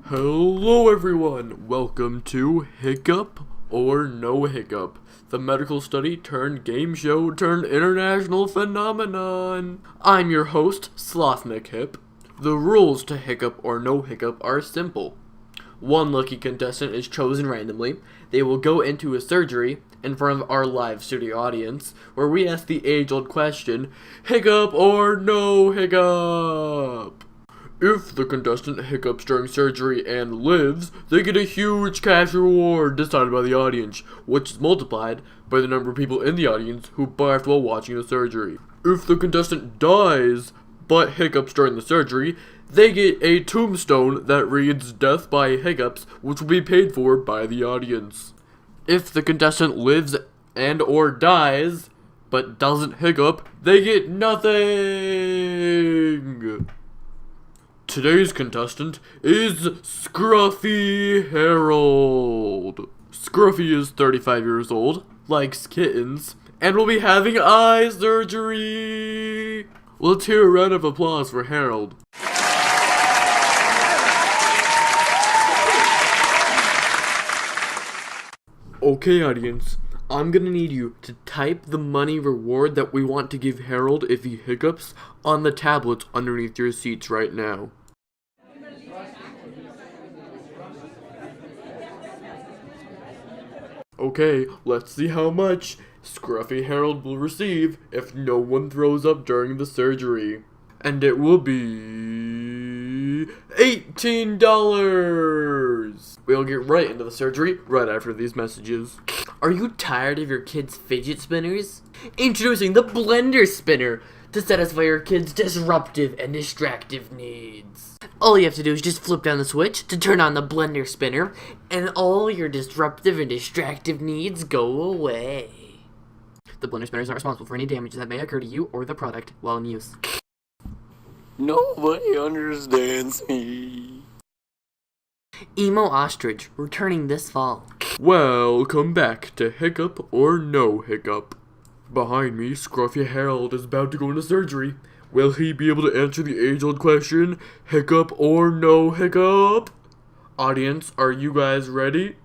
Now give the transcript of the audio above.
Hello everyone, welcome to Hiccup or No Hiccup, the medical study turned game show turned international phenomenon. I'm your host, Slothnick Hip. The rules to Hiccup or No Hiccup are simple. One lucky contestant is chosen randomly. They will go into a surgery in front of our live studio audience, where we ask the age-old question, Hiccup or No Hiccup? If the contestant hiccups during surgery and lives, they get a huge cash reward decided by the audience, which is multiplied by the number of people in the audience who barfed while watching the surgery. If the contestant dies, but hiccups during the surgery, they get a tombstone that reads Death by Hiccups, which will be paid for by the audience. If the contestant lives and or dies, but doesn't hiccup, they get nothing! Today's contestant is Scruffy Harold. Scruffy is 35 years old, likes kittens, and will be having eye surgery. Let's hear a round of applause for Harold. Okay, audience, I'm gonna need you to type the money reward that we want to give Harold if he hiccups on the tablets underneath your seats right now. Okay, let's see how much Scruffy Harold will receive if no one throws up during the surgery. And it will be $18! We'll get right into the surgery right after these messages. Are you tired of your kids' fidget spinners? Introducing the Blender Spinner to satisfy your kids' disruptive and distractive needs. All you have to do is just flip down the switch to turn on the Blender Spinner, and all your disruptive and distractive needs go away. The Blender Spinner is not responsible for any damage that may occur to you or the product while in use. Nobody understands me. Emo Ostrich, returning this fall. Welcome back to Hiccup or No Hiccup. Behind me, Scruffy Harold is about to go into surgery. Will he be able to answer the age-old question, Hiccup or No Hiccup? Audience, are you guys ready?